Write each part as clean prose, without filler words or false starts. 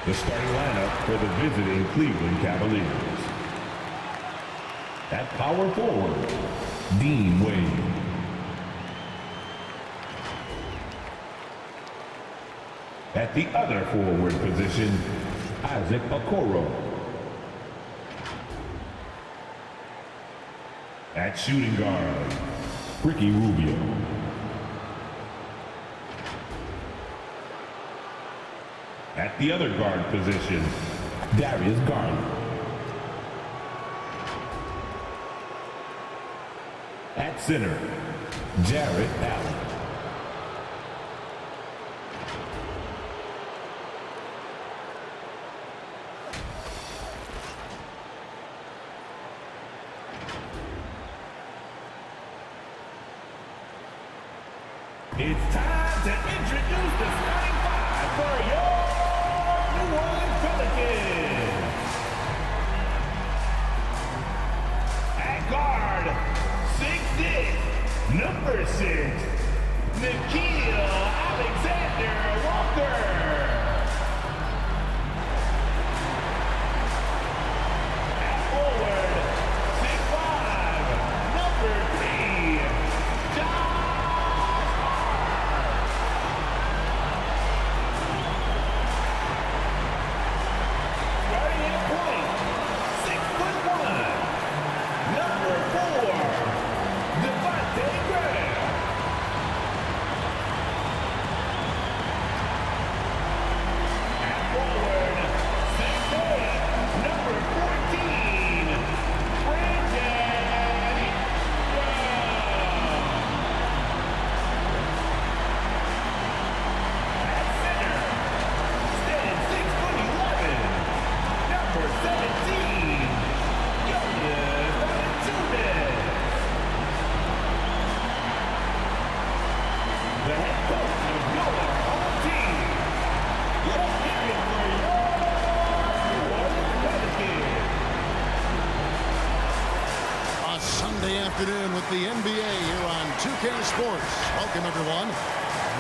The starting lineup for the visiting Cleveland Cavaliers. At power forward, Dean Wade. At the other forward position, Isaac Okoro. At shooting guard, Ricky Rubio. At the other guard position, Darius Garland. At center, Jarrett Allen. It's time to introduce the starting five for your New Orleans Pelicans. At guard, 6'6", number 6, Nikhil Alexander-Walker. At forward, 6'5", number 3, John. Afternoon with the NBA here on 2K Sports. Welcome, everyone.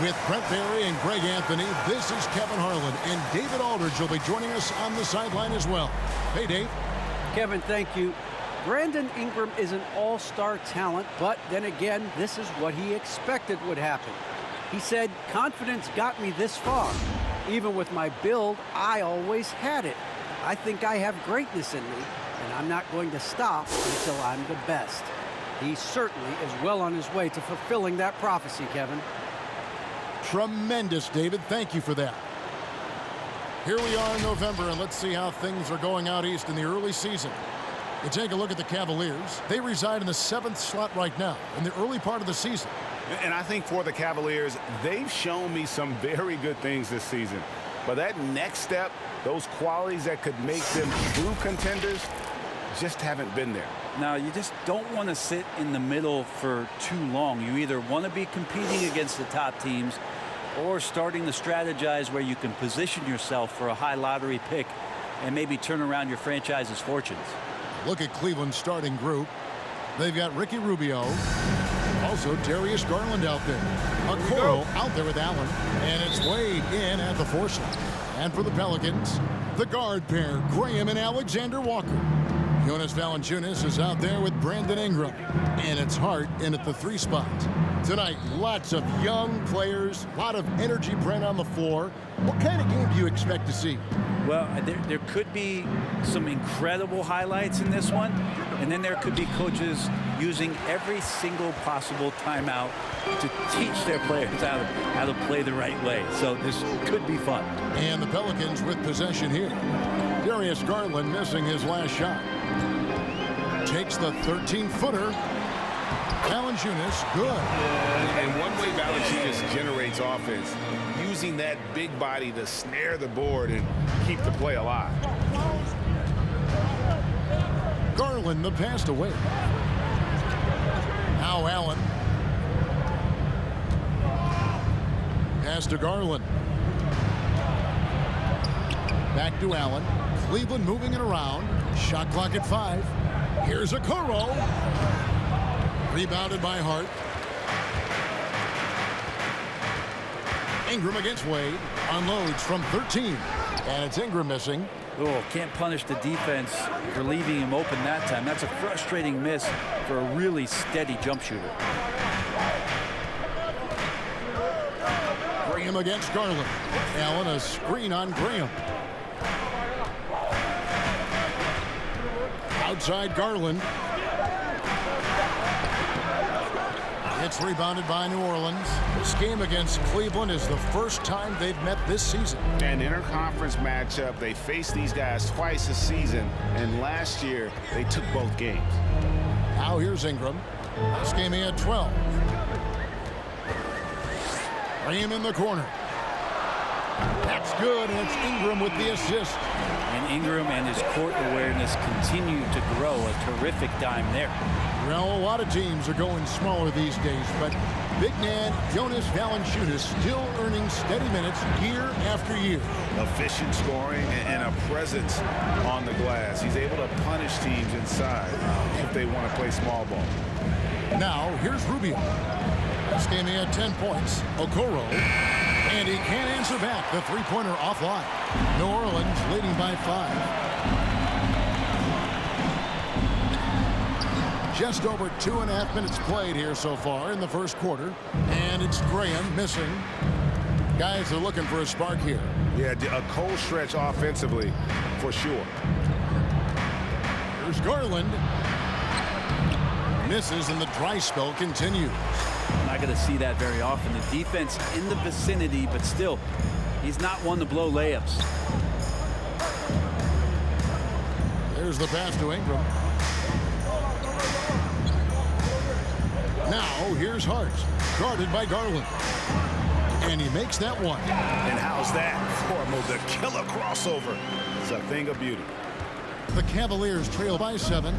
With Brent Barry and Greg Anthony, this is Kevin Harlan, and David Aldridge will be joining us on the sideline as well. Hey, Dave. Kevin, thank you. Brandon Ingram is an all-star talent, but then again, this is what he expected would happen. He said, confidence got me this far. Even with my build, I always had it. I think I have greatness in me, and I'm not going to stop until I'm the best. He certainly is well on his way to fulfilling that prophecy, Kevin. Tremendous, David. Thank you for that. Here we are in November, and let's see how things are going out east in the early season. You take a look at the Cavaliers. They reside in the 7th slot right now in the early part of the season. And I think for the Cavaliers, they've shown me some very good things this season. But that next step, those qualities that could make them true contenders, just haven't been there. Now, you just don't want to sit in the middle for too long. You either want to be competing against the top teams or starting to strategize where you can position yourself for a high lottery pick and maybe turn around your franchise's fortunes. Look at Cleveland's starting group. They've got Ricky Rubio, also Darius Garland out there. Okoro out there with Allen, and it's Wade in at the 4 slot. And for the Pelicans, the guard pair, Graham and Alexander Walker. Jonas Valanciunas is out there with Brandon Ingram, and it's Hart in at the 3 spot. Tonight, lots of young players, a lot of energy Brent on the floor. What kind of game do you expect to see? Well, there could be some incredible highlights in this one, and then there could be coaches using every single possible timeout to teach their players how to play the right way. So this could be fun. And the Pelicans with possession here. Darius Garland missing his last shot. Takes the 13-footer. Valanciunas, good. And one way Valanciunas generates offense, using that big body to snare the board and keep the play alive. Garland, the pass away. Now Allen. Pass to Garland. Back to Allen. Cleveland moving it around. Shot clock at 5. Here's Okoro. Rebounded by Hart. Ingram against Wade. Unloads from 13. And it's Ingram missing. Oh, can't punish the defense for leaving him open that time. That's a frustrating miss for a really steady jump shooter. Graham against Garland. Allen a screen on Graham. Outside Garland. It's rebounded by New Orleans. This game against Cleveland is the first time they've met this season. An interconference matchup. They faced these guys twice a season, and last year they took both games. Now here's Ingram. This game he had 12. Graham in the corner. That's good, and it's Ingram with the assist. And Ingram and his court awareness continue to grow. A terrific dime there. Well, a lot of teams are going smaller these days, but big man Jonas Valanciunas still earning steady minutes year after year. Efficient scoring and a presence on the glass. He's able to punish teams inside if they want to play small ball. Now, here's Rubio. This game he had 10 points. Okoro. And he can't answer back. The three-pointer offline. New Orleans leading by 5. Just over 2.5 minutes played here so far in the first quarter. And it's Graham missing. Guys are looking for a spark here. Yeah, a cold stretch offensively for sure. Here's Garland. Misses and the dry spell continues. Not going to see that very often. The defense in the vicinity, but still, he's not one to blow layups. There's the pass to Ingram. Now, here's Hart, guarded by Garland. And he makes that one. And how's that for the killer crossover? It's a thing of beauty. The Cavaliers trail by 7.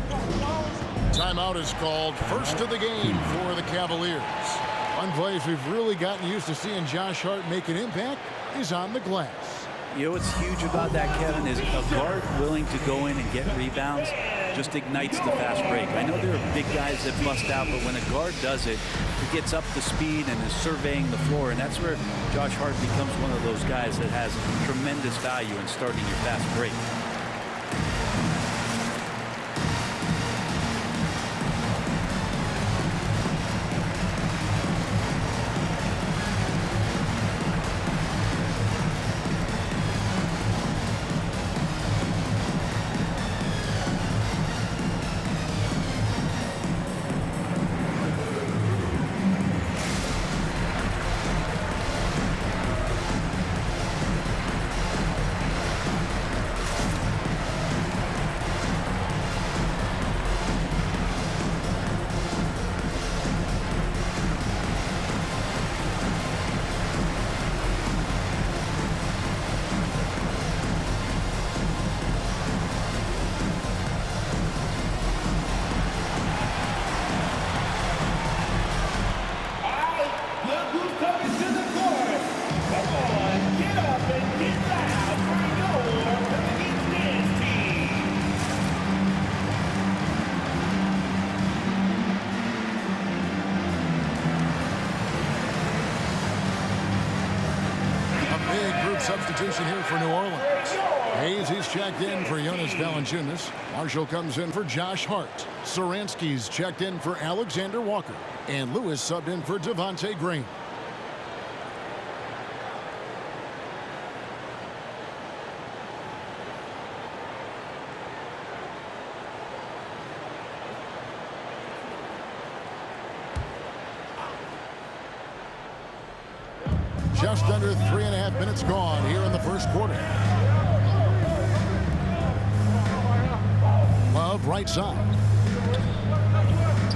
Timeout is called. First of the game for the Cavaliers. One place we've really gotten used to seeing Josh Hart make an impact is on the glass. You know what's huge about that, Kevin, is a guard willing to go in and get rebounds just ignites the fast break. I know there are big guys that bust out, but when a guard does it, he gets up to speed and is surveying the floor, and that's where Josh Hart becomes one of those guys that has tremendous value in starting your fast break. Substitution here for New Orleans. Hayes is checked in for Jonas Valanciunas. Marshall comes in for Josh Hart. Saransky's checked in for Alexander Walker. And Lewis subbed in for Devontae Graham. Just under 3.5 minutes gone here in the first quarter. Love right side.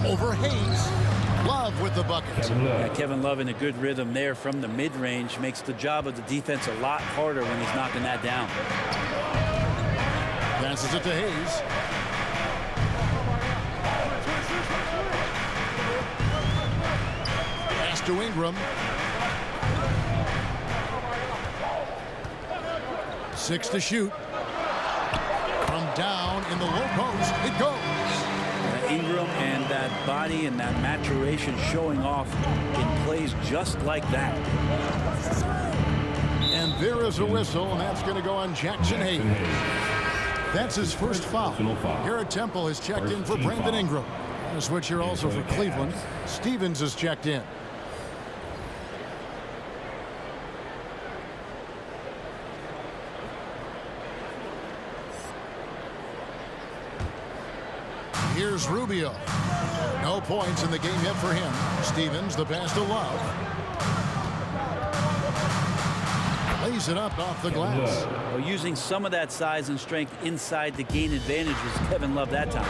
Over Hayes. Love with the bucket. Yeah, Kevin Love in a good rhythm there from the mid-range. Makes the job of the defense a lot harder when he's knocking that down. Passes it to Hayes. Pass to Ingram. 6 to shoot. From down in the low post, it goes. Ingram and that body and that maturation showing off in plays just like that. And there is a whistle, and that's going to go on Jackson Hayes. That's his first foul. Garrett Temple has checked in for Brandon Ingram. A switch here also for Cleveland. Stevens has checked in. Here's Rubio. No points in the game yet for him. Stevens, the pass to Love. Lays it up off the glass. Well, using some of that size and strength inside to gain advantage was Kevin Love that time.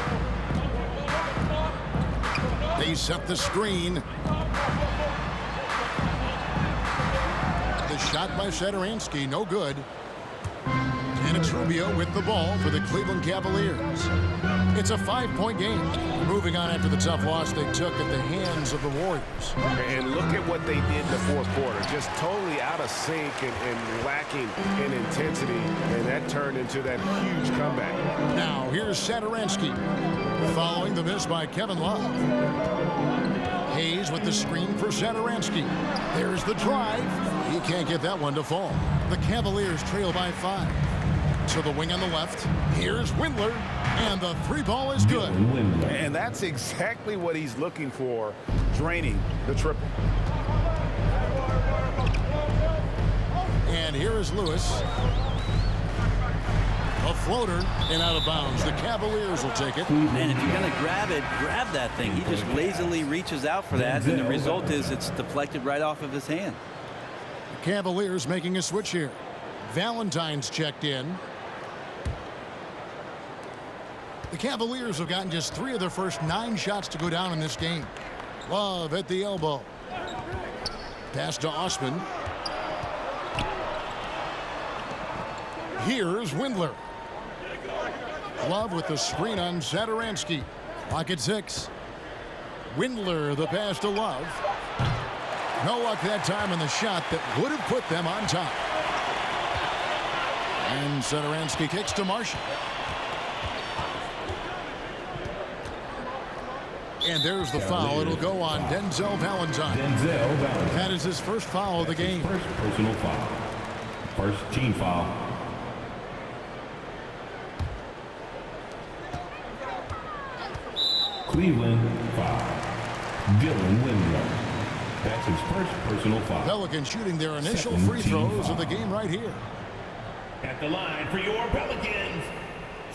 They set the screen. The shot by Satoransky, no good. And it's Rubio with the ball for the Cleveland Cavaliers. It's a 5-point game. Moving on after the tough loss they took at the hands of the Warriors. And look at what they did in the fourth quarter. Just totally out of sync and lacking in intensity. And that turned into that huge comeback. Now here's Satoransky. Following the miss by Kevin Love. Hayes with the screen for Satoransky. There's the drive. He can't get that one to fall. The Cavaliers trail by 5. To the wing on the left. Here's Windler. And the three ball is good. And that's exactly what he's looking for, draining the triple. And here is Lewis. A floater and out of bounds. The Cavaliers will take it. Man, if you're going to grab it, grab that thing. He just lazily reaches out for that, and the result is it's deflected right off of his hand. The Cavaliers making a switch here. Valentine's checked in. The Cavaliers have gotten just 3 of their first 9 shots to go down in this game. Love at the elbow. Pass to Osman. Here's Windler. Love with the screen on Satoransky. Clock at 6. Windler, the pass to Love. No luck that time on the shot that would have put them on top. And Satoransky kicks to Marshall. And there's the foul. It'll go on Denzel Valentine. That is his first foul of the game. First personal foul. First team foul. Cleveland foul. Dylan Windler. That's his first personal foul. Pelicans shooting their initial free throws of the game right here. At the line for your Pelicans,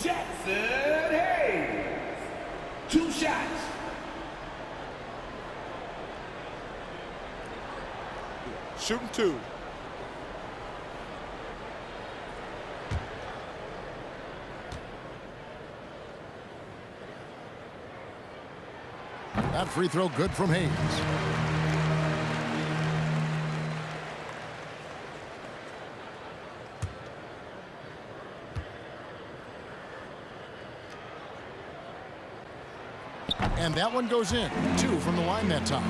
Jackson Hayes. 2 shots. Shooting 2. That free throw good from Hayes. And that one goes in. 2 from the line that time.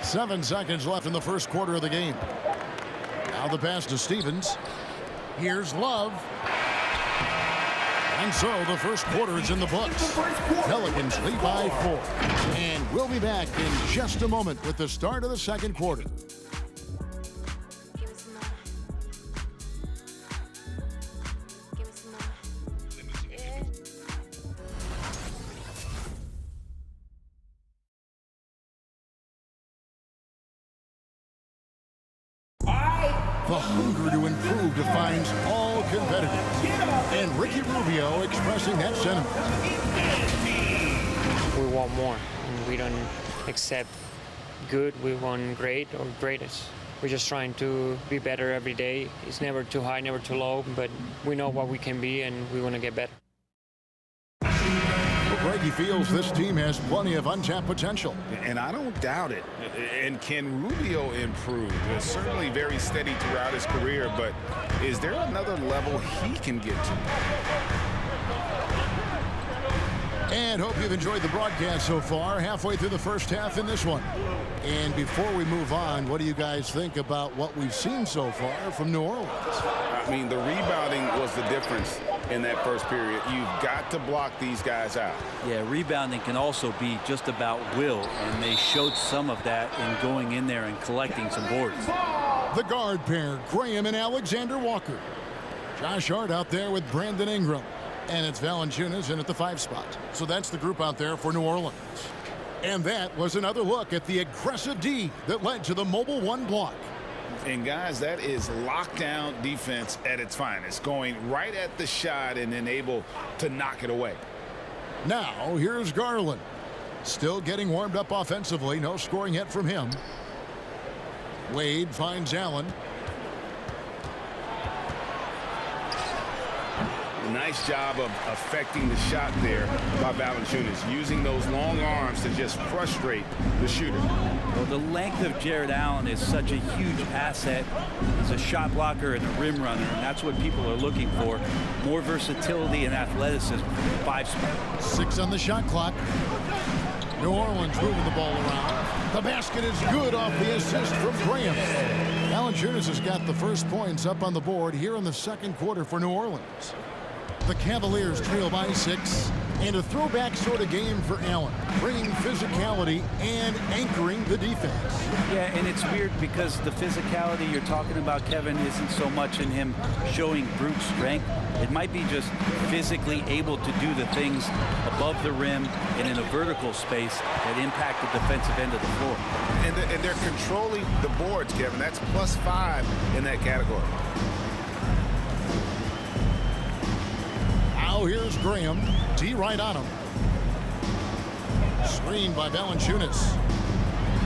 7 seconds left in the first quarter of the game. Now the pass to Stevens. Here's Love. And so the first quarter is in the books. Pelicans lead by 4. And we'll be back in just a moment with the start of the second quarter. The hunger to improve defines all competitors. And Ricky Rubio expressing that sentiment. We want more. We don't accept good. We want great or greatest. We're just trying to be better every day. It's never too high, never too low, but we know what we can be and we want to get better. Greggy feels this team has plenty of untapped potential. And I don't doubt it. And can Rubio improve? Certainly very steady throughout his career, but is there another level he can get to? And hope you've enjoyed the broadcast so far. Halfway through the first half in this one. And before we move on, what do you guys think about what we've seen so far from New Orleans? I mean, the rebounding was the difference in that first period. You've got to block these guys out. Yeah, rebounding can also be just about will, and they showed some of that in going in there and collecting some boards. The guard pair, Graham and Alexander Walker. Josh Hart out there with Brandon Ingram. And it's Valanciunas in at the 5 spot. So that's the group out there for New Orleans. And that was another look at the aggressive D that led to the mobile 1 block. And guys, that is lockdown defense at its finest, going right at the shot and then able to knock it away. Now here's Garland. Still getting warmed up offensively. No scoring yet from him. Wade finds Allen. Nice job of affecting the shot there by Valanciunas, using those long arms to just frustrate the shooter. Well, the length of Jared Allen is such a huge asset. He's a shot blocker and a rim runner, and that's what people are looking for. More versatility and athleticism. 5 spot. 6 on the shot clock. New Orleans moving the ball around. The basket is good off the assist from Graham. Valanciunas has got the first points up on the board here in the second quarter for New Orleans. The Cavaliers trail by 6, and a throwback sort of game for Allen, bringing physicality and anchoring the defense. Yeah, and it's weird because the physicality you're talking about, Kevin, isn't so much in him showing brute strength. It might be just physically able to do the things above the rim and in a vertical space that impact the defensive end of the floor. And they're controlling the boards, Kevin. That's +5 in that category. Now here's Graham. D right on him. Screened by Valanciunas.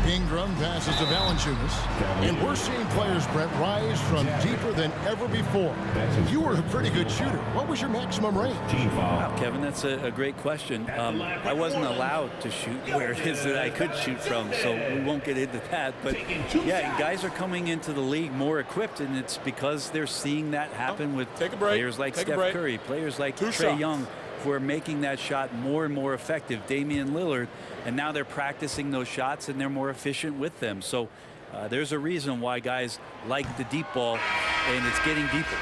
Ingram passes to Valanciunas. And we're seeing players, Brett, rise from deeper than ever before. You were a pretty good shooter. What was your maximum range? Wow, Kevin, that's a great question. I wasn't allowed to shoot where it is that I could shoot from, so we won't get into that. But, yeah, guys are coming into the league more equipped, and it's because they're seeing that happen with players like Steph Curry, players like Trae Young, who are making that shot more and more effective. Damian Lillard, and now they're practicing those shots and they're more efficient with them. So there's a reason why guys like the deep ball, and it's getting deeper.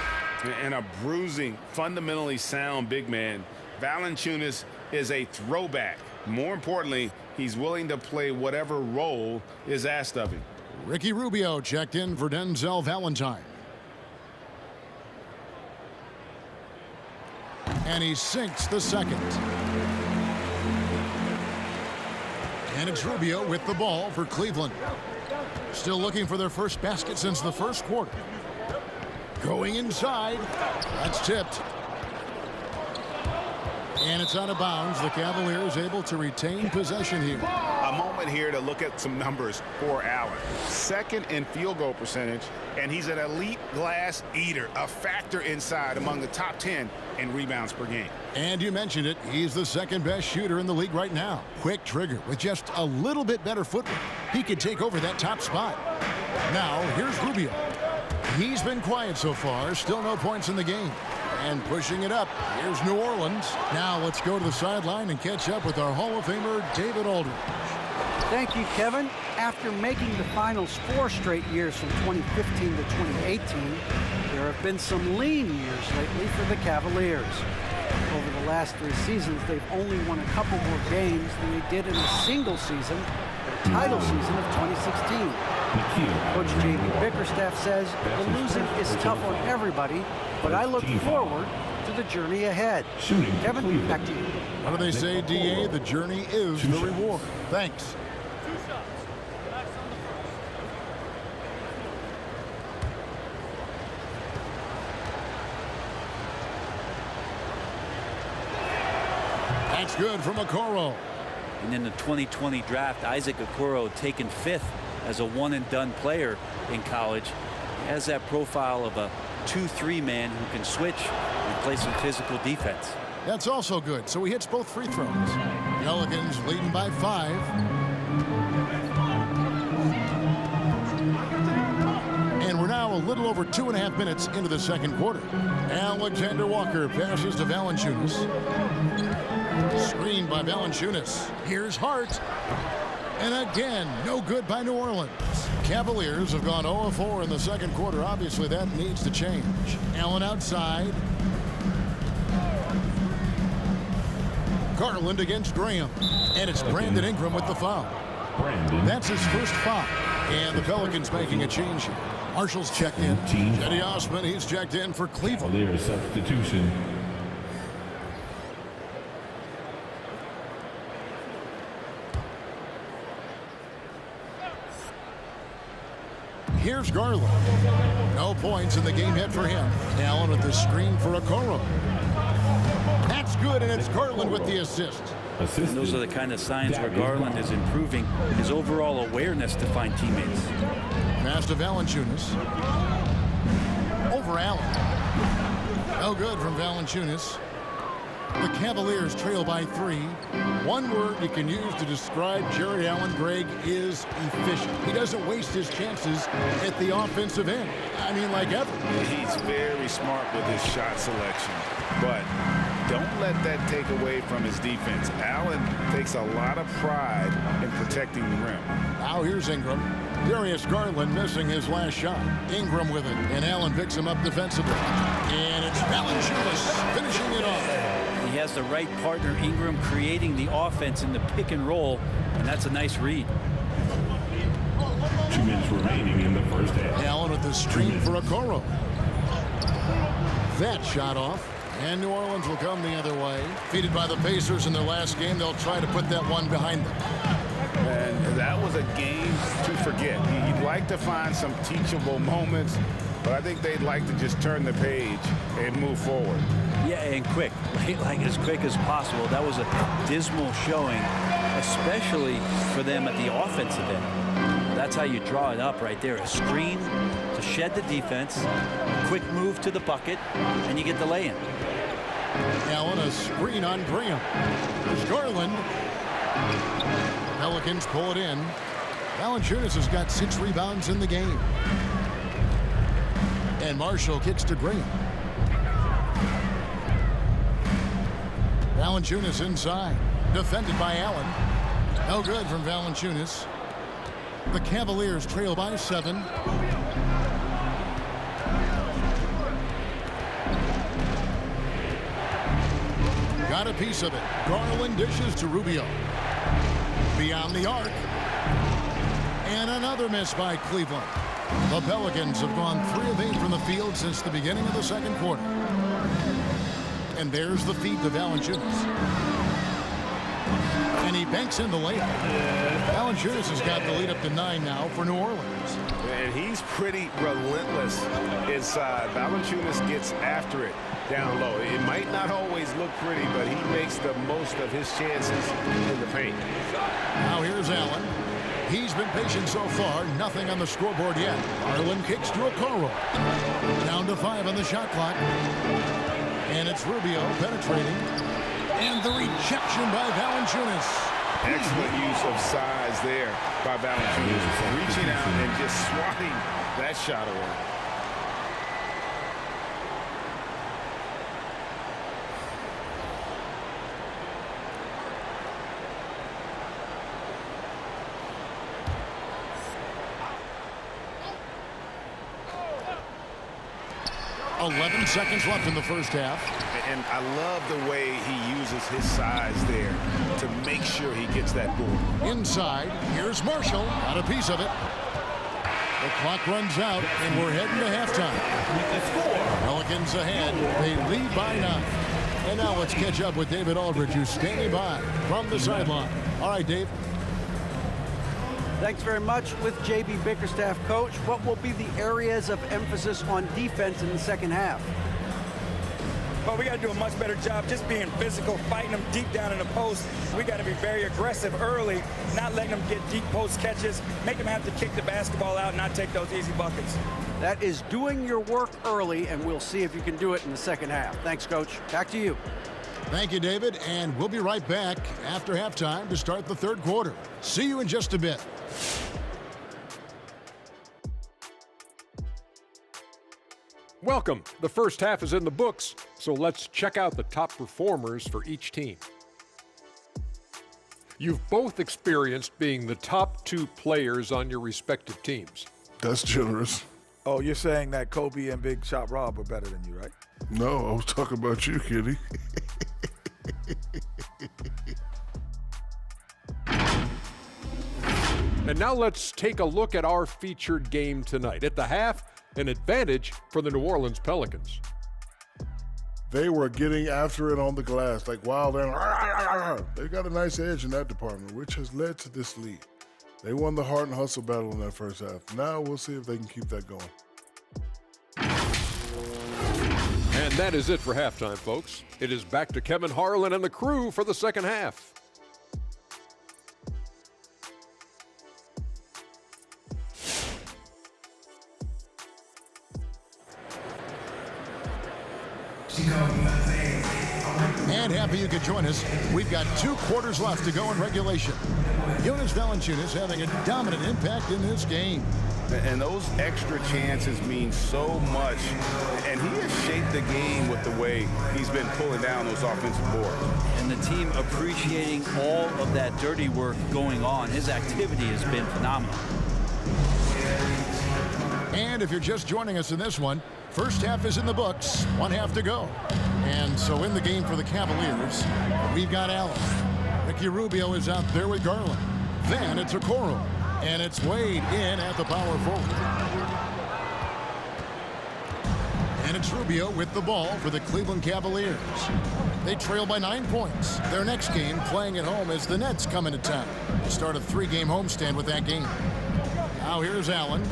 And a bruising, fundamentally sound big man. Valanciunas is a throwback. More importantly, he's willing to play whatever role is asked of him. Ricky Rubio checked in for Denzel Valentine. And he sinks the second. And it's Rubio with the ball for Cleveland. Still looking for their first basket since the first quarter. Going inside. That's tipped. And it's out of bounds. The Cavaliers able to retain possession here. A moment here to look at some numbers for Allen. Second in field goal percentage, and he's an elite glass eater, a factor inside among the top 10 in rebounds per game. And you mentioned it, he's the second best shooter in the league right now. Quick trigger with just a little bit better footwork. He could take over that top spot. Now, here's Rubio. He's been quiet so far, still no points in the game. And pushing it up, here's New Orleans. Now let's go to the sideline and catch up with our Hall of Famer, David Aldridge. Thank you, Kevin. After making the finals 4 straight years from 2015 to 2018, there have been some lean years lately for the Cavaliers. Over the last 3 seasons, they've only won a couple more games than they did in a single season, the title season of 2016. Coach J.B. Bickerstaff says the losing is tough on everybody, but I look forward to the journey ahead. Kevin, back to you. What do they say, D.A.? The journey is the reward. Thanks. That's good from Okoro. And in the 2020 draft, Isaac Okoro taken 5th as a one-and-done player in college. He has that profile of a 2-3 man who can switch and play some physical defense. That's also good. So he hits both free throws. Pelicans leading by 5. And we're now a little over 2.5 minutes into the second quarter. Alexander Walker passes to Valanciunas. Screened by Valanciunas. Here's Hart. And again, no good by New Orleans. Cavaliers have gone 0-4 in the second quarter. Obviously, that needs to change. Allen outside. Garland against Graham. And it's Brandon Ingram with the foul. That's his first foul. And the Pelicans making a change here. Marshall's checked in. Cedi Osman, he's checked in for Cleveland. Cavaliers substitution. Here's Garland. No points in the game hit for him. Allen with the screen for Okoro. That's good, and it's Garland with the assist. And those are the kind of signs where Garland is improving his overall awareness to find teammates. Pass to Valanciunas. Over Allen. No good from Valanciunas. The Cavaliers trail by 3. One word you can use to describe Jared Allen, Greg, is efficient. He doesn't waste his chances at the offensive end. I mean, like ever. He's very smart with his shot selection, but don't let that take away from his defense. Allen takes a lot of pride in protecting the rim. Now here's Ingram. Darius Garland missing his last shot. Ingram with it, and Allen picks him up defensively. And it's Valanciunas finishing it off. He has the right partner, Ingram, creating the offense in the pick and roll, and that's a nice read. 2 minutes remaining in the first half. Allen with the screen for Okoro. That shot off, and New Orleans will come the other way. Defeated by the Pacers in their last game, they'll try to put that one behind them. And that was a game to forget. You'd like to find some teachable moments, but I think they'd like to just turn the page and move forward. Yeah, and quick, like as quick as possible. That was a dismal showing, especially for them at the offensive end. That's how you draw it up right there. A screen to shed the defense, a quick move to the bucket, and you get the lay-in. Allen, a screen on Graham. There's Garland. Pelicans pull it in. Valanciunas has got 6 rebounds in the game. And Marshall kicks to Graham. Valanciunas inside. Defended by Allen. No good from Valanciunas. The Cavaliers trail by 7. Got a piece of it. Garland dishes to Rubio. Beyond the arc. And another miss by Cleveland. The Pelicans have gone 3 of 8 from the field since the beginning of the second quarter. And there's the feed to Valanciunas. And he banks in the layup. Valanciunas has got the lead up to 9 now for New Orleans. And he's pretty relentless inside. Valanciunas gets after it down low. It might not always look pretty, but he makes the most of his chances in the paint. Now here's Allen. He's been patient so far. Nothing on the scoreboard yet. Garland kicks to Okoro. Down to 5 on the shot clock. And it's Rubio penetrating. And the rejection by Valanciunas. Excellent use of size there by Valanciunas. Reaching out and just swatting that shot away. .11 seconds left in the first half. And I love the way he uses his size there to make sure he gets that board. Inside, here's Marshall. Got a piece of it. The clock runs out, and we're heading to halftime. Pelicans ahead. They lead by 9. And now let's catch up with David Aldridge, who's standing by from the sideline. All right, Dave. Thanks very much. With J.B. Bickerstaff, coach, what will be the areas of emphasis on defense in the second half? Well, we got to do a much better job just being physical, fighting them deep down in the post. We got to be very aggressive early, not letting them get deep post catches, make them have to kick the basketball out and not take those easy buckets. That is doing your work early, and we'll see if you can do it in the second half. Thanks, Coach. Back to you. Thank you, David, and we'll be right back after halftime to start the third quarter. See you in just a bit. Welcome. The first half is in the books, so let's check out the top performers for each team. You've both experienced being the top 2 players on your respective teams. That's generous. Oh, you're saying that Kobe and Big Shot Rob are better than you, right? No, I was talking about you, Kitty. And now let's take a look at our featured game tonight. At the half, an advantage for the New Orleans Pelicans. They were getting after it on the glass like wild animals. They got a nice edge in that department, which has led to this lead. They won the heart and hustle battle in that first half. Now we'll see if they can keep that going. And that is it for halftime, folks. It is back to Kevin Harlan and the crew for the second half. And happy you could join us. We've got 2 quarters left to go in regulation. Jonas Valanciunas having a dominant impact in this game. And those extra chances mean so much. And he has shaped the game with the way he's been pulling down those offensive boards. And the team appreciating all of that dirty work going on. His activity has been phenomenal. And if you're just joining us in this one, first half is in the books, 1 half to go. And so in the game for the Cavaliers, we've got Allen. Ricky Rubio is out there with Garland. Then it's Okoro. And it's Wade in at the power forward. And it's Rubio with the ball for the Cleveland Cavaliers. They trail by 9 points. Their next game playing at home as the Nets come into town. They start a 3-game homestand with that game. Now here's Allen.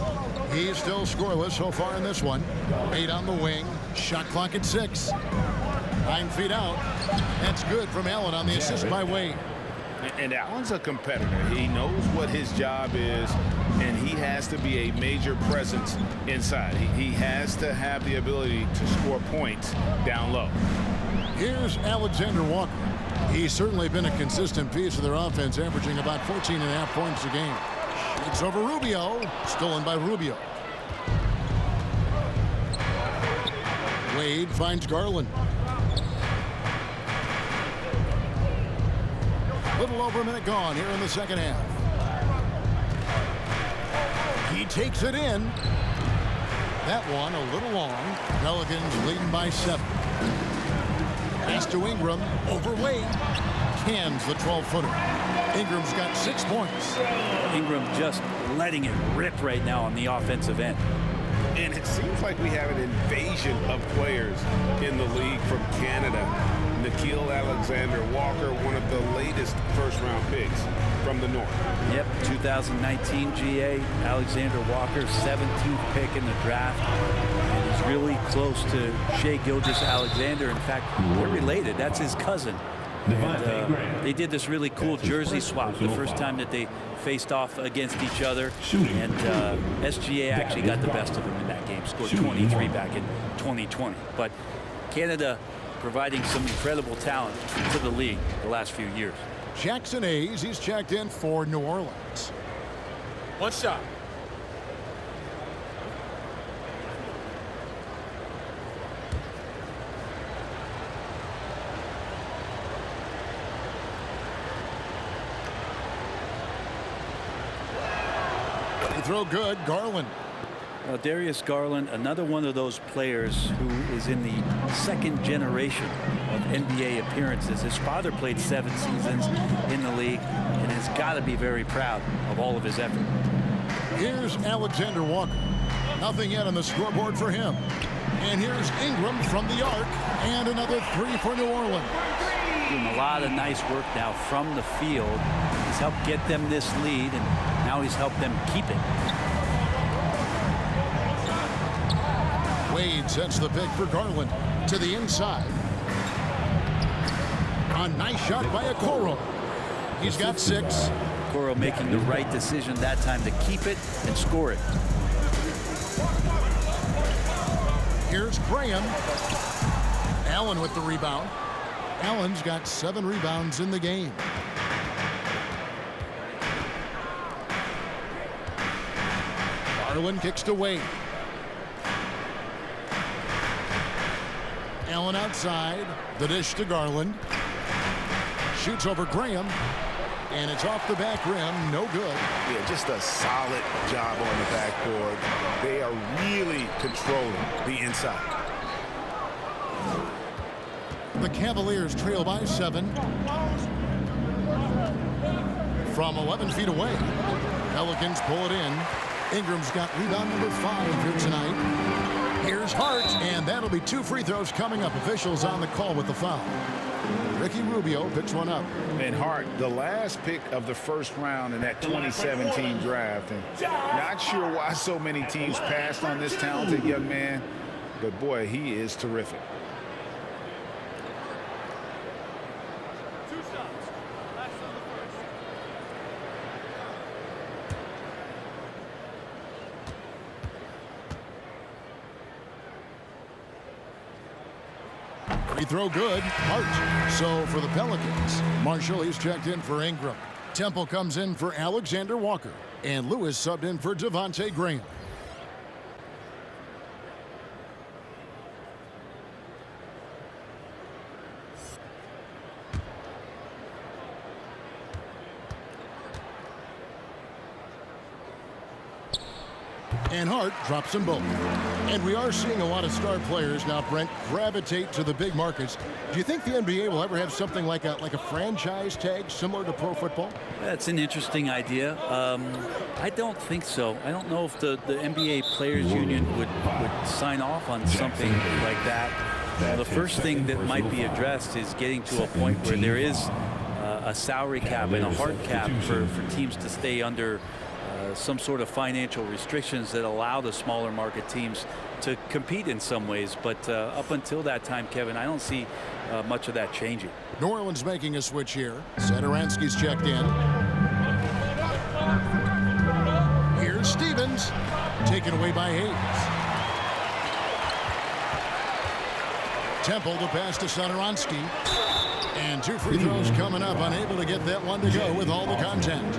He's still scoreless so far in this one. 8 on the wing. Shot clock at 6. 9 feet out. That's good from Allen on the assist by Wade. And Allen's a competitor. He knows what his job is, and he has to be a major presence inside. He has to have the ability to score points down low. Here's Alexander Walker. He's certainly been a consistent piece of their offense, averaging about 14.5 points a game. It's over Rubio. Stolen by Rubio. Wade finds Garland. Little over a minute gone here in the second half. He takes it in. That one a little long. Pelicans leading by 7. Pass to Ingram. Over Wade. Cans the 12-footer. Ingram's got 6 points. Ingram just letting it rip right now on the offensive end. And it seems like we have an invasion of players in the league from Canada. Nickeil Alexander-Walker, one of the latest first-round picks from the North. Yep, 2019 GA, Alexander Walker, 17th pick in the draft. And he's really close to Shai Gilgeous-Alexander. In fact, they're related. That's his cousin. And, they did this really cool jersey swap the first time that they faced off against each other. And SGA actually got the best of him in that game, scored 23 back in 2020. But Canada providing some incredible talent to the league the last few years. Jackson Hayes, he's checked in for New Orleans. One shot. They throw good. Garland. Well, Darius Garland, another one of those players who is in the second generation of NBA appearances. His father played 7 seasons in the league and has got to be very proud of all of his effort. Here's Alexander Walker. Nothing yet on the scoreboard for him. And here's Ingram from the arc. And another 3 for New Orleans. Doing a lot of nice work now from the field. He's helped get them this lead, and now he's helped them keep it. Wade sets the pick for Garland to the inside. A nice shot by Okoro. He's got 6. Okoro making the right decision that time to keep it and score it. Here's Graham. Allen with the rebound. Allen's got 7 rebounds in the game. Garland kicks to Wade. Allen outside. The dish to Garland. Shoots over Graham. and it's off the back rim. No good. Yeah, just a solid job on the backboard. They are really controlling the inside. The Cavaliers trail by 7. From 11 feet away, Pelicans pull it in. Ingram's got rebound number 5 here tonight. Here's Hart, and that'll be 2 free throws coming up. Officials on the call with the foul. Ricky Rubio picks one up. And Hart, the last pick of the first round in that 2017 draft. And not sure why so many teams passed on this talented young man, but boy, he is terrific. Free throw good. Hart. So for the Pelicans, Marshall is checked in for Ingram. Temple comes in for Alexander Walker. And Lewis subbed in for Devontae Graham. And Hart drops them both. And we are seeing a lot of star players now, Brent, gravitate to the big markets. Do you think the NBA will ever have something like a franchise tag similar to pro football? That's an interesting idea. I don't think so. I don't know if the NBA Players Union would sign off on something like that. The first thing that might be addressed is getting to a point where there is a salary cap and a hard cap for teams to stay under some sort of financial restrictions that allow the smaller market teams to compete in some ways. But up until that time, Kevin, I don't see much of that changing. New Orleans making a switch here. Satoransky's checked in. Here's Stevens. Taken away by Hayes. Temple to pass to Satoransky. And 2 free throws coming up. Unable to get that one to go with all the contact.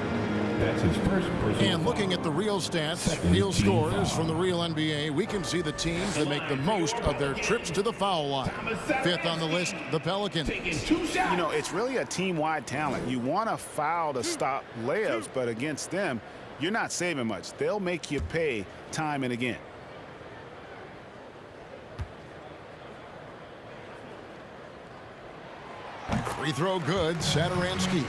That's his first personal. And looking at the real stats, real scores from the real NBA, we can see the teams that make the most of their trips to the foul line. 5th on the list, the Pelicans. You know, it's really a team-wide talent. You want a foul to stop layups, but against them, you're not saving much. They'll make you pay time and again. Free throw good, Satoransky.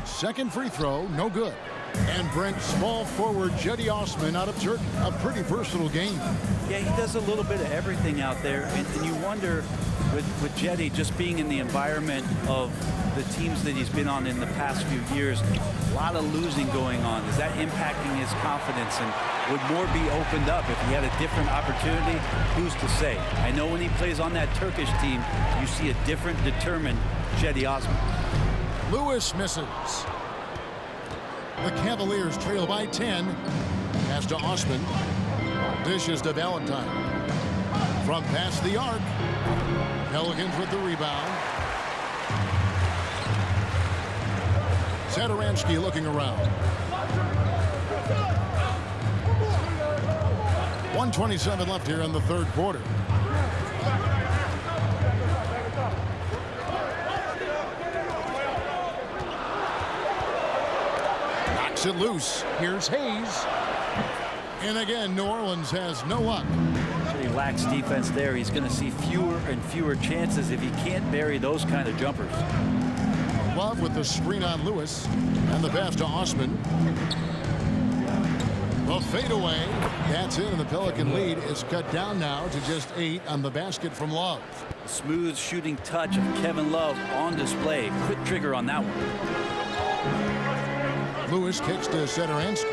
Second free throw, no good. And Brent, small forward Jetty Osman out of Turkey. A pretty versatile game. Yeah, he does a little bit of everything out there. And you wonder with Jetty just being in the environment of the teams that he's been on in the past few years, a lot of losing going on. Is that impacting his confidence? And would more be opened up if he had a different opportunity? Who's to say? I know when he plays on that Turkish team, you see a different, determined Jetty Osman. Lewis misses. The Cavaliers trail by 10. Pass to Osman. Dishes to Valentine. From past the arc. Pelicans with the rebound. Satoransky looking around. 1:27 left here in the third quarter. It loose. Here's Hayes. And again, New Orleans has no luck. He lacks defense there. He's going to see fewer and fewer chances if he can't bury those kind of jumpers. Love with the screen on Lewis. And the pass to Osman. The fadeaway. That's it, and the Pelican lead is cut down now to just 8 on the basket from Love. Smooth shooting touch of Kevin Love on display. Quick trigger on that one. Lewis kicks to Satoransky.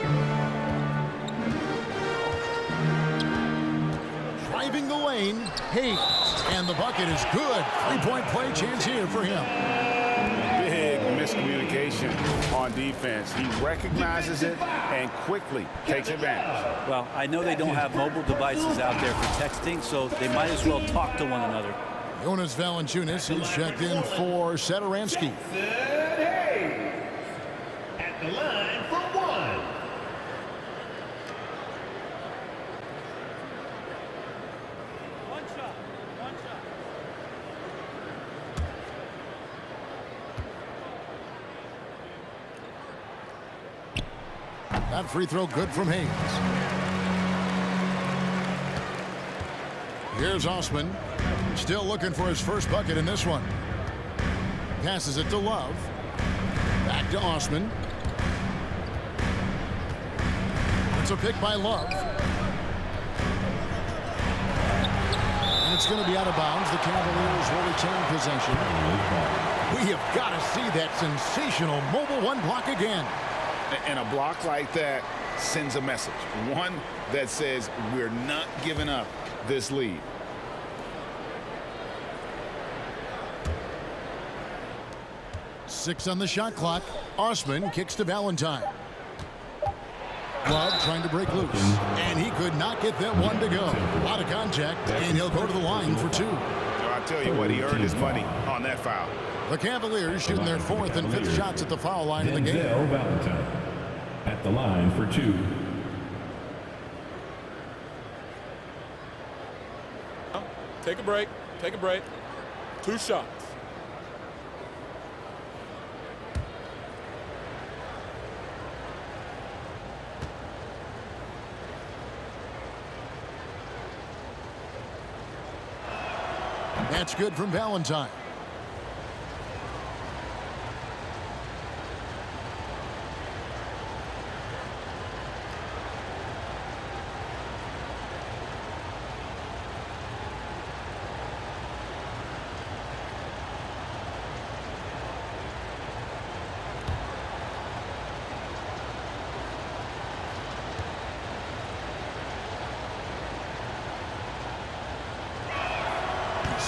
Driving the lane, Hayes. And the bucket is good. 3-point play chance here for him. Big miscommunication on defense. He recognizes it and quickly takes advantage. Well, I know they don't have mobile devices out there for texting, so they might as well talk to one another. Jonas Valanciunas is checked in for Satoransky. At the line for one. One shot. That free throw good from Hayes. Here's Osman. Still looking for his first bucket in this one. Passes it to Love. Back to Osman. It's a pick by Love. And it's going to be out of bounds. The Cavaliers will retain possession. We have got to see that sensational mobile one block again. And a block like that sends a message. One that says we're not giving up this lead. Six on the shot clock. Osman kicks to Valentine. Love trying to break loose. And he could not get that one to go. Out of contact, and he'll go to the line for two. I tell you what, he earned his money on that foul. The Cavaliers shooting their fourth and fifth shots at the foul line in the game. Valentine at the line for two. Take a break. Take a break. 2 shots. That's good from Valentine.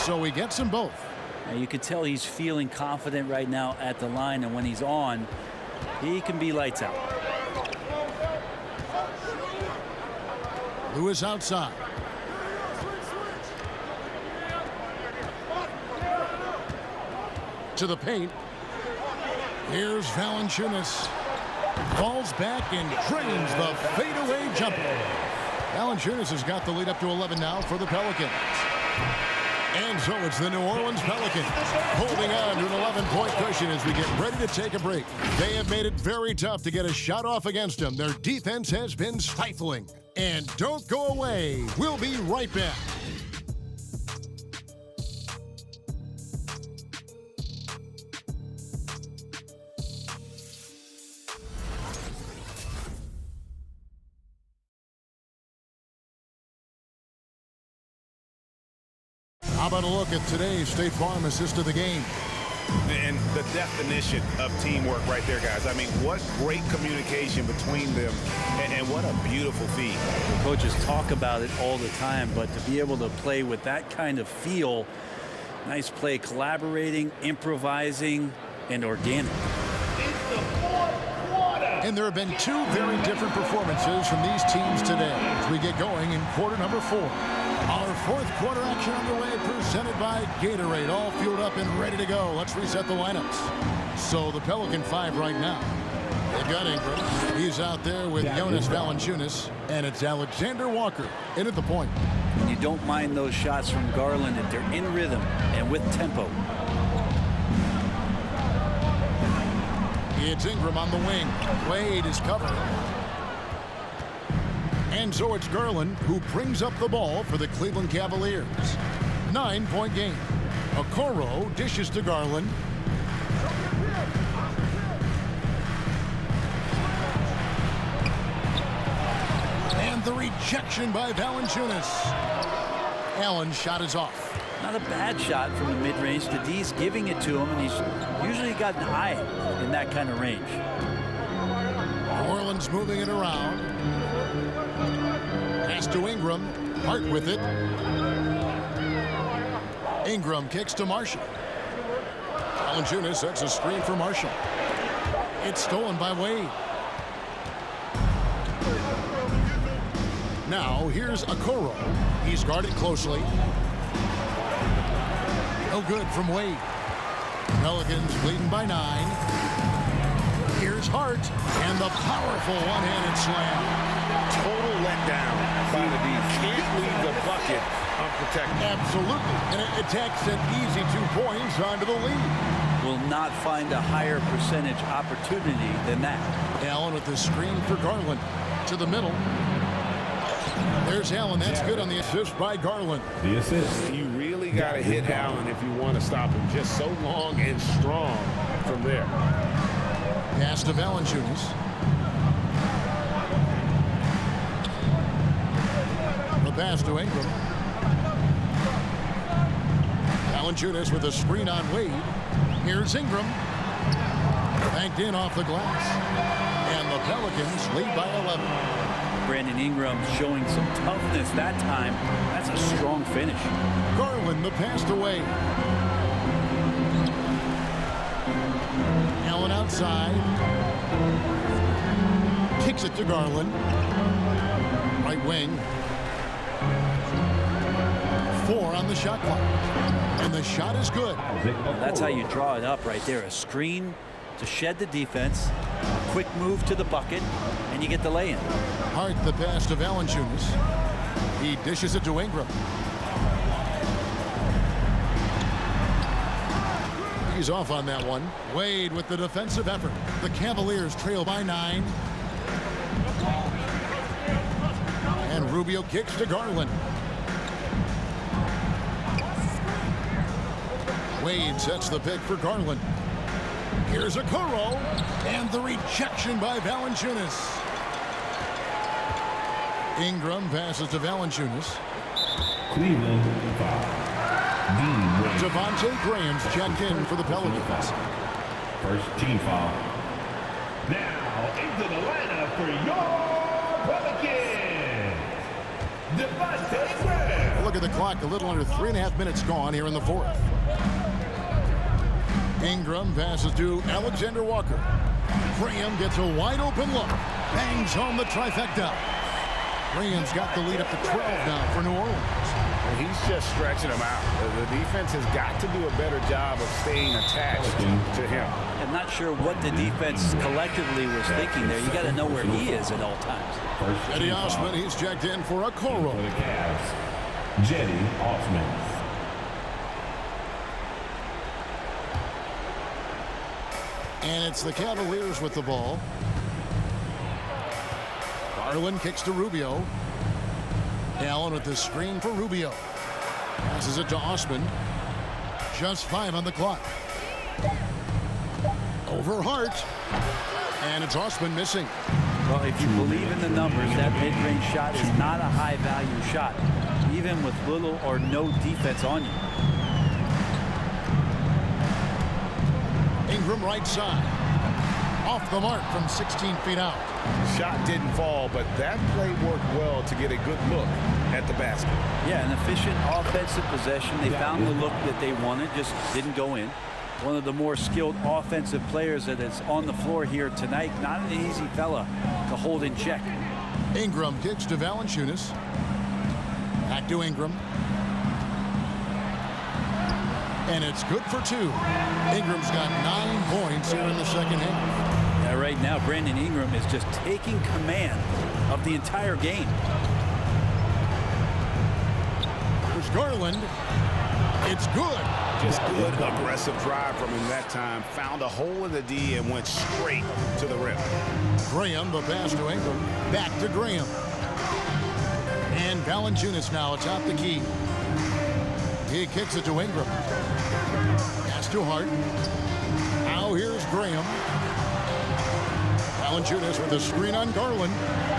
So he gets them both. Now you can tell he's feeling confident right now at the line, and when he's on, he can be lights out. Lewis outside. To the paint. Here's Valanciunas. Falls back and drains the fadeaway jumper. Valanciunas has got the lead up to 11 now for the Pelicans. And so it's the New Orleans Pelicans holding on to an 11-point cushion as we get ready to take a break. They have made it very tough to get a shot off against them. Their defense has been stifling. And don't go away. We'll be right back. How about a look at today's State Farm assist of the game? And the definition of teamwork right there, guys. I mean, what great communication between them, and what a beautiful feed. The coaches talk about it all the time, but to be able to play with that kind of feel, nice play, collaborating, improvising, and organic. It's the fourth quarter. And there have been two very different performances from these teams today as we get going in quarter number 4. Our fourth quarter action underway, presented by Gatorade, all fueled up and ready to go. Let's reset the lineups. So the Pelican 5 right now. They've got Ingram. He's out there with Jonas Valanciunas, and it's Alexander Walker in at the point. And you don't mind those shots from Garland if they're in rhythm and with tempo. It's Ingram on the wing. Wade is covered. And so it's Garland who brings up the ball for the Cleveland Cavaliers. 9-point game. Okoro dishes to Garland. And the rejection by Valanciunas. Allen's shot is off. Not a bad shot from the mid-range. D's giving it to him, and he's usually got an eye in that kind of range. New Orleans moving it around. Pass to Ingram. Hart with it. Ingram kicks to Marshall. Valanciunas sets a screen for Marshall. It's stolen by Wade. Now here's Okoro. He's guarded closely. No good from Wade. Pelicans leading by 9. Here's Hart, and the powerful one-handed slam. Total letdown by the D. Can't leave the bucket unprotected. Absolutely. And it takes an easy 2 points onto the lead. Will not find a higher percentage opportunity than that. Allen with the screen for Garland. To the middle. There's Allen. That's good on the assist by Garland. The assist. You really got to hit Allen if you want to stop him. Just so long and strong from there. Pass to Valanciunas. The pass to Ingram. Valanciunas with a screen on Wade. Here's Ingram. Banked in off the glass. And the Pelicans lead by 11. Brandon Ingram showing some toughness that time. That's a strong finish. Garland the pass to Wade. Allen outside. Kicks it to Garland. Right wing. 4 on the shot clock. And the shot is good. That's how you draw it up right there. A screen to shed the defense. A quick move to the bucket. And you get the lay-in. Hart the pass to Valanciunas. He dishes it to Ingram. He's off on that one. Wade with the defensive effort. The Cavaliers trail by 9. And Rubio kicks to Garland. Wade sets the pick for Garland. Here's a Okoro. And the rejection by Valanciunas. Ingram passes to Valanciunas. Cleveland foul. Devontae Graham's checked in for the Pelicans. First team foul. Now into the lineup for your Pelicans, Devontae Graham. Look at the clock, a little under 3.5 minutes gone here in the 4th. Ingram passes to Alexander Walker. Graham gets a wide open look. Bangs home the trifecta. Graham's got the lead up to 12 now for New Orleans. Well, he's just stretching him out. The defense has got to do a better job of staying attached to him. I'm not sure what the defense collectively was thinking there. You got to know where he is at all times. Eddie Osman, he's checked in for Okoro. For the Cavs, Jetty Osman. And it's the Cavaliers with the ball. Garland kicks to Rubio. Allen with the screen for Rubio. Passes it to Osman. Just 5 on the clock. Over Hart. And it's Osman missing. Well, if you believe in the numbers, that mid-range shot is not a high-value shot, even with little or no defense on you. Ingram right side. Off the mark from 16 feet out. Shot didn't fall, but that play worked well to get a good look at the basket. Yeah, an efficient offensive possession. They found the look that they wanted, just didn't go in. One of the more skilled offensive players that is on the floor here tonight. Not an easy fella to hold in check. Ingram kicks to Valanciunas. Back to Ingram. And it's good for 2. Ingram's got 9 points here in the second half. Yeah, right now, Brandon Ingram is just taking command of the entire game. There's Garland. It's good. Just good aggressive drive from him that time. Found a hole in the D and went straight to the rim. Graham, the pass to Ingram. Back to Graham. And Valanciunas now atop the key. He kicks it to Ingram. Pass to Hart. Now here's Graham. Valanciunas with a screen on Garland.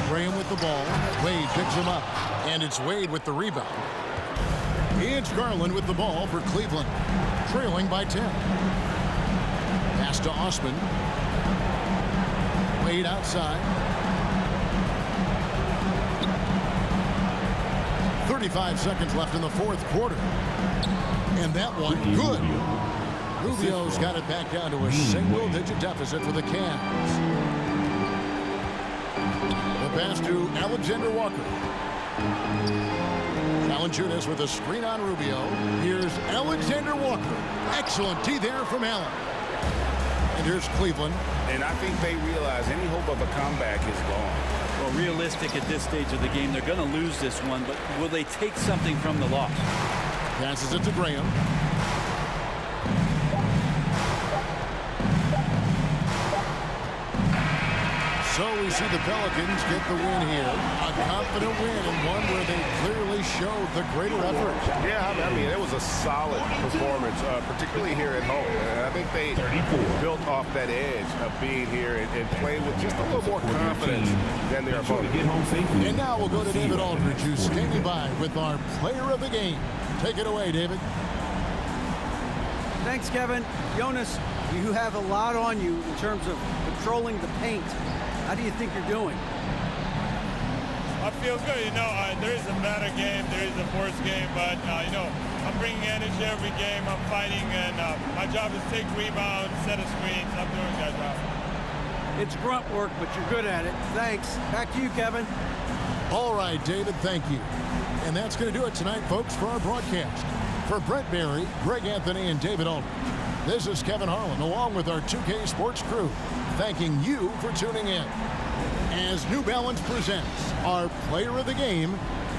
Graham with the ball. Wade picks him up. And it's Wade with the rebound. It's Garland with the ball for Cleveland. Trailing by 10. Pass to Osman. Wade outside. 35 seconds left in the 4th quarter. And that one good. Rubio's got it back down to a single-digit deficit for the Cavs. The pass to Alexander Walker. Valanciunas with a screen on Rubio. Here's Alexander Walker. Excellent D there from Allen. And here's Cleveland. And I think they realize any hope of a comeback is gone. Well, realistic at this stage of the game, they're going to lose this one, but will they take something from the loss? Passes it to Graham. So we see the Pelicans get the win here. A confident win and one where they clearly showed the greater effort. Yeah, I mean, it was a solid performance, particularly here at home. And I think they built off that edge of being here and playing with just a little more confidence than their opponent. And now we'll go to David Aldridge, who's standing by with our player of the game. Take it away, David. Thanks, Kevin. Jonas, you have a lot on you in terms of controlling the paint. How do you think you're doing? I feel good. There is a better game, there is a worse game, but, I'm bringing energy every game. I'm fighting, and my job is to take rebounds, set of screens. I'm doing that job. It's grunt work, but you're good at it. Thanks. Back to you, Kevin. All right, David, thank you. And that's going to do it tonight, folks, for our broadcast. For Brett Barry, Greg Anthony, and David Aldridge, this is Kevin Harlan, along with our 2K Sports crew, thanking you for tuning in. As New Balance presents our player of the game,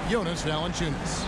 Jonas Valanciunas.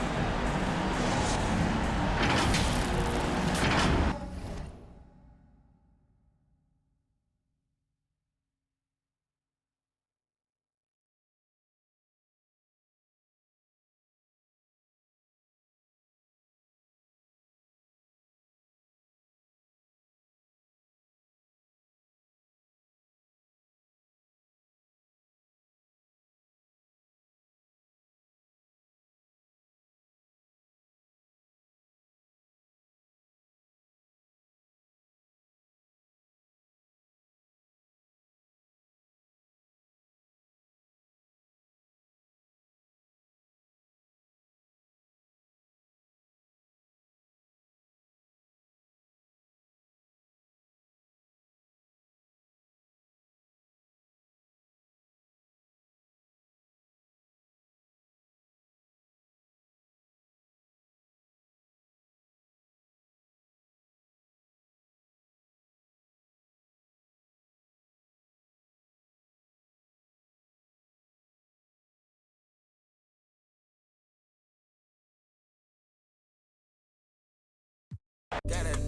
Got a